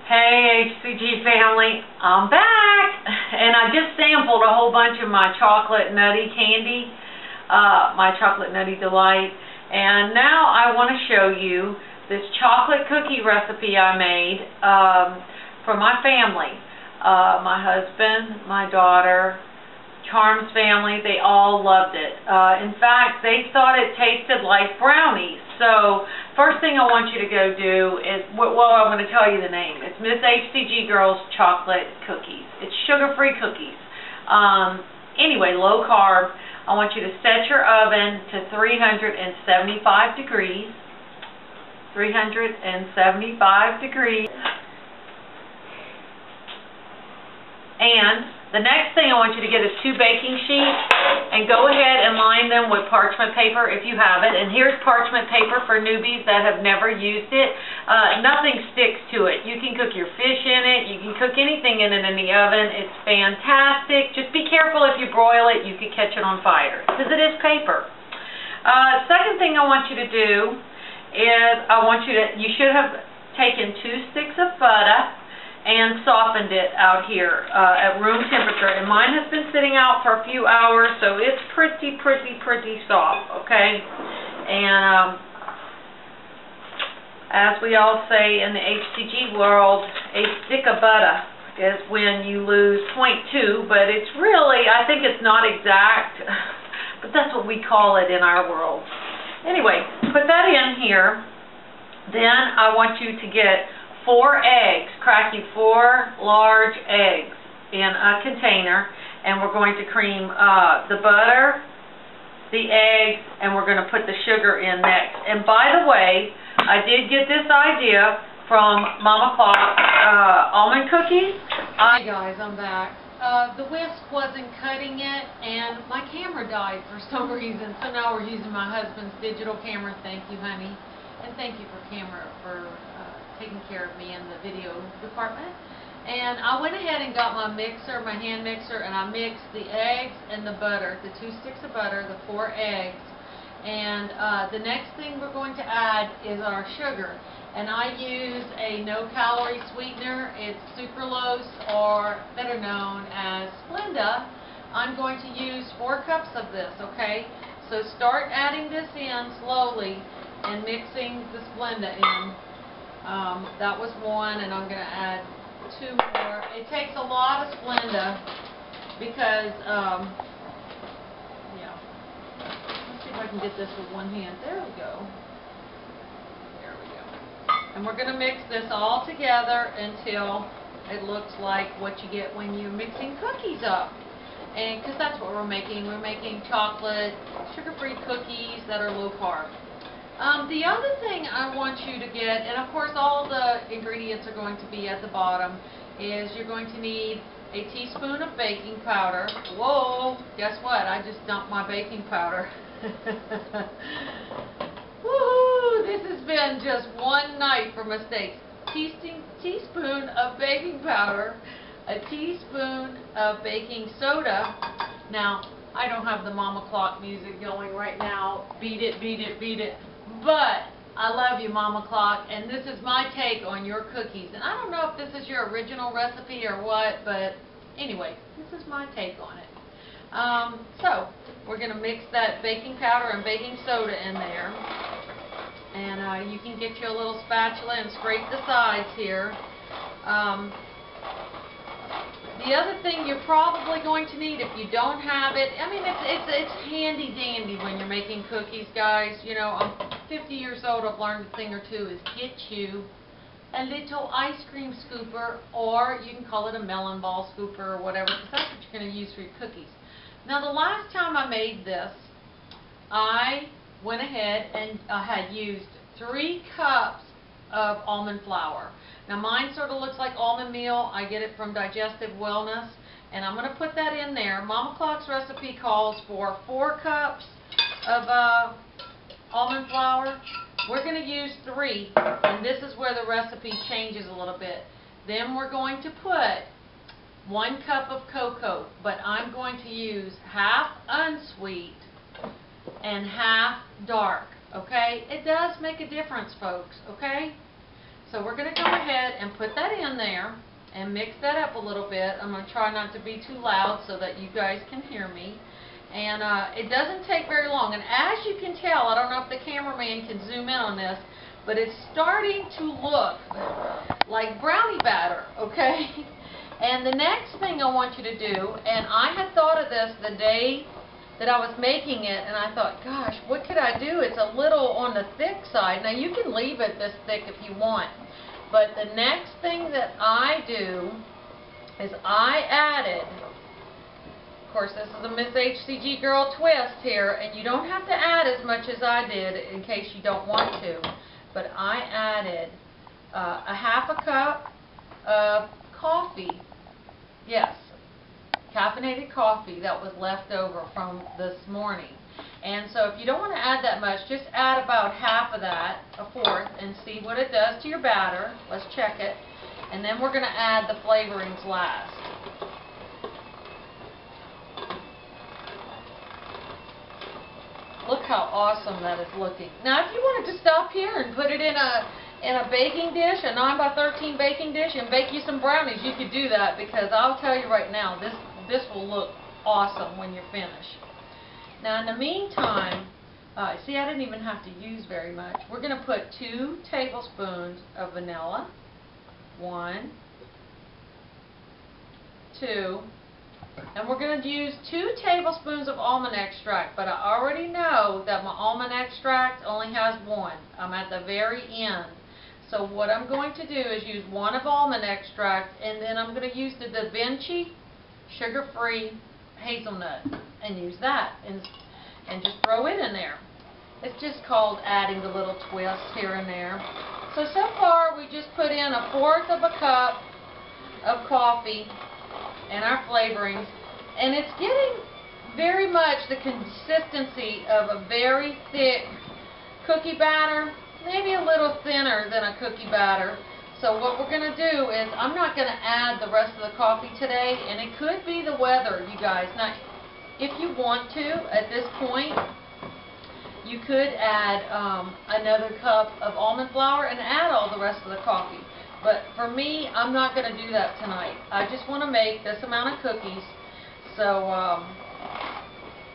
Hey HCG family, I'm back, and I just sampled a whole bunch of my chocolate nutty candy, my chocolate nutty delight, and now I want to show you this chocolate cookie recipe I made for my family, my husband, my daughter, Charm's family. They all loved it. In fact, they thought it tasted like brownies. So first thing I want you to go do is, well, I want to tell you the name. It's MsHcGGirl's chocolate cookies. It's sugar-free cookies. Anyway, low carb. I want you to set your oven to 375 degrees. 375 degrees. And the next thing I want you to get is 2 baking sheets, and go ahead and line them with parchment paper if you have it. And here's parchment paper for newbies that have never used it. Nothing sticks to it. You can cook your fish in it. You can cook anything in it in the oven. It's fantastic. Just be careful if you broil it. You could catch it on fire because it is paper. Second thing I want you to do is you should have taken 2 sticks of butter and softened it out here at room temperature. And mine has been sitting out for a few hours, so it's pretty soft, okay? And as we all say in the HCG world, a stick of butter is when you lose 0.2, but it's really, I think it's not exact, but that's what we call it in our world. Anyway, put that in here. Then I want you to get 4 eggs, crack you 4 large eggs in a container, and we're going to cream the butter, the eggs, and we're going to put the sugar in next. And by the way, I did get this idea from mamaclok almond cookies. Hey guys, I'm back. The whisk wasn't cutting it, and my camera died for some reason, so now we're using my husband's digital camera. Thank you, honey, and thank you for taking care of me in the video department. And I went ahead and got my mixer, my hand mixer, and I mixed the eggs and the butter, the 2 sticks of butter, the 4 eggs. And the next thing we're going to add is our sugar. And I use a no-calorie sweetener. It's Sucralose, or better known as Splenda. I'm going to use 4 cups of this, okay? So start adding this in slowly and mixing the Splenda in. That was 1, and I'm going to add 2 more. It takes a lot of Splenda because, yeah. Let's see if I can get this with one hand. There we go. There we go. And we're going to mix this all together until it looks like what you get when you're mixing cookies up. And because that's what we're making. We're making chocolate, sugar-free cookies that are low carb. The other thing I want you to get, and of course all the ingredients are going to be at the bottom, is you're going to need a teaspoon of baking powder. Whoa, guess what? I just dumped my baking powder. Woohoo! This has been just one night for mistakes. Teaspoon of baking powder, a teaspoon of baking soda. Now, I don't have the mamaclok music going right now. Beat it, beat it, beat it. But I love you, mamaclok, and this is my take on your cookies. And I don't know if this is your original recipe or what, but anyway, this is my take on it. So we're going to mix that baking powder and baking soda in there. And you can get you a little spatula and scrape the sides here. The other thing you're probably going to need, if you don't have it, I mean, it's handy dandy when you're making cookies, guys. You know, I'm 50 years old. I've learned a thing or two. Is get you a little ice cream scooper, or you can call it a melon ball scooper or whatever, because that's what you're going to use for your cookies. Now, the last time I made this, I went ahead and I had used 3 cups of almond flour. Now mine sort of looks like almond meal. I get it from Digestive Wellness, and I'm going to put that in there. mamaclok's recipe calls for 4 cups of almond flour. We're going to use 3, and this is where the recipe changes a little bit. Then we're going to put 1 cup of cocoa, but I'm going to use half unsweet and half dark, okay? It does make a difference, folks, okay? So we're going to go ahead and put that in there and mix that up a little bit. I'm going to try not to be too loud so that you guys can hear me. And it doesn't take very long. And as you can tell, I don't know if the cameraman can zoom in on this, but it's starting to look like brownie batter, okay? And the next thing I want you to do, and I had thought of this the day that I was making it, and I thought, gosh, what could I do? It's a little on the thick side. Now you can leave it this thick if you want, but the next thing that I do is I added, of course this is a MsHcGGirl Twist here, and you don't have to add as much as I did in case you don't want to, but I added a half a cup of coffee. Yes, caffeinated coffee that was left over from this morning. And so if you don't want to add that much, just add about half of that, a fourth, and see what it does to your batter. Let's check it. And then we're going to add the flavorings last. Look how awesome that is looking. Now if you wanted to stop here and put it in a baking dish, a 9x13 baking dish, and bake you some brownies, you could do that, because I'll tell you right now, this will look awesome when you're finished. Now in the meantime, see, I didn't even have to use very much. We're going to put 2 tablespoons of vanilla. 1, 2, and we're going to use 2 tablespoons of almond extract, but I already know that my almond extract only has 1. I'm at the very end. So what I'm going to do is use 1 of almond extract, and then I'm going to use the DaVinci sugar-free hazelnut and use that and just throw it in there. It's just called adding the little twist here and there. So far we just put in a 1/4 of a cup of coffee and our flavorings, and it's getting very much the consistency of a very thick cookie batter, maybe a little thinner than a cookie batter. So what we're going to do is, I'm not going to add the rest of the coffee today, and it could be the weather, you guys. Now, if you want to, at this point, you could add another cup of almond flour and add all the rest of the coffee. But for me, I'm not going to do that tonight. I just want to make this amount of cookies. So,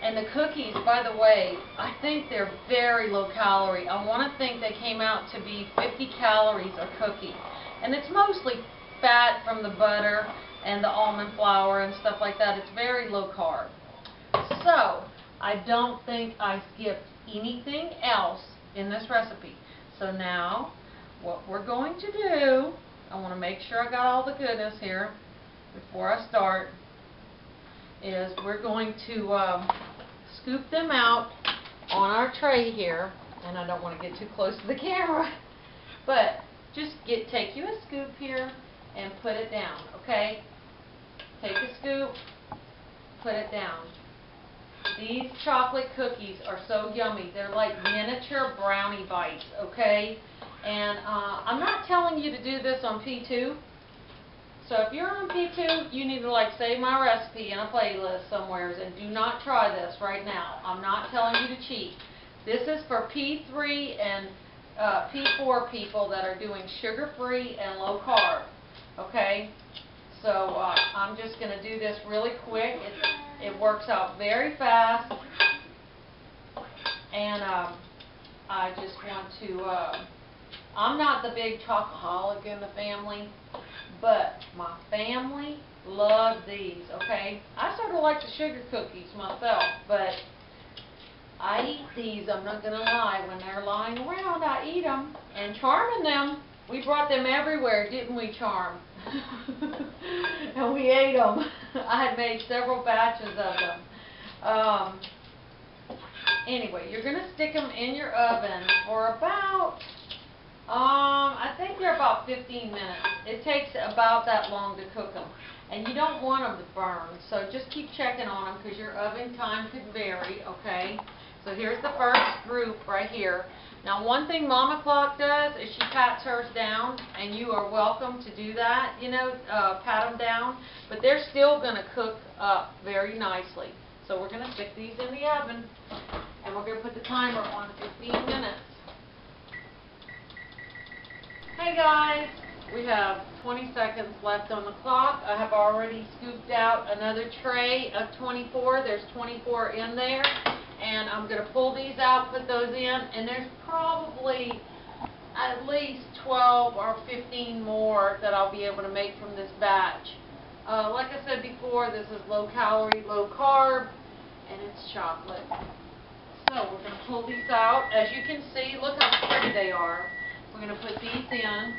and the cookies, by the way, I think they're very low calorie. I want to think they came out to be 50 calories a cookie. And it's mostly fat from the butter and the almond flour and stuff like that. It's very low carb. So, I don't think I skipped anything else in this recipe. So now, what we're going to do, I want to make sure I got all the goodness here before I start, is we're going to scoop them out on our tray here, and I don't want to get too close to the camera, but just take you a scoop here and put it down, okay? Take a scoop, put it down. These chocolate cookies are so yummy. They're like miniature brownie bites, okay? And I'm not telling you to do this on P2. So if you're on P2, you need to like save my recipe in a playlist somewhere and do not try this right now. I'm not telling you to cheat. This is for P3 and P4 people that are doing sugar-free and low carb. Okay? So I'm just going to do this really quick. It works out very fast. And I just want to, I'm not the big chocoholic in the family, but my family loved these, okay? I sort of like the sugar cookies myself, but I eat these, I'm not going to lie. When they're lying around, I eat them. And Charm and them, we brought them everywhere, didn't we, Charm? And we ate them. I had made several batches of them. Anyway, you're going to stick them in your oven for about, I think they're about 15 minutes. It takes about that long to cook them. And you don't want them to burn, so just keep checking on them because your oven time could vary, okay? So here's the first group right here. Now one thing mamaclok does is she pats hers down, and you are welcome to do that, you know, pat them down, but they're still going to cook up very nicely. So we're going to stick these in the oven, and we're going to put the timer on 15 minutes. Hey guys, we have 20 seconds left on the clock. I have already scooped out another tray of 24. There's 24 in there. And I'm going to pull these out, put those in, and there's probably at least 12 or 15 more that I'll be able to make from this batch. Like I said before, this is low calorie, low carb, and it's chocolate. So we're going to pull these out. As you can see, look how pretty they are. We're going to put these in, and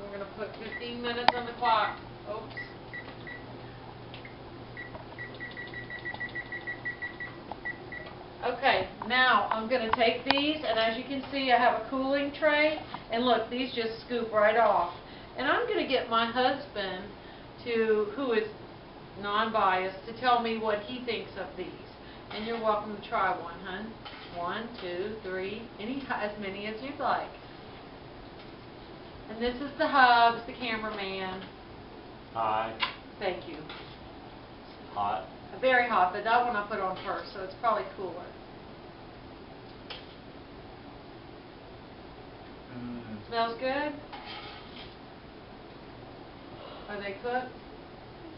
we're going to put 15 minutes on the clock. Oops. Okay, now I'm going to take these, and as you can see, I have a cooling tray, and look, these just scoop right off. And I'm going to get my husband who is non-biased, to tell me what he thinks of these. And you're welcome to try one, hun. 1, 2, 3, as many as you'd like. And this is the Hubs, the cameraman. Hi. Thank you. Hot. Very hot, but that one I put on first, so it's probably cooler. Smells good? Are they cooked?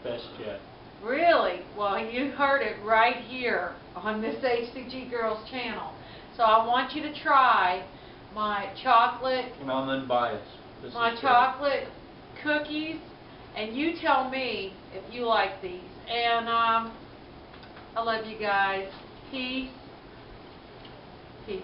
Best yet. Really? Well, you heard it right here on this MsHcGGirl's channel. So I want you to try my chocolate, And I'm unbiased. my chocolate cookies, and you tell me if you like these. And I love you guys. Peace. Peace.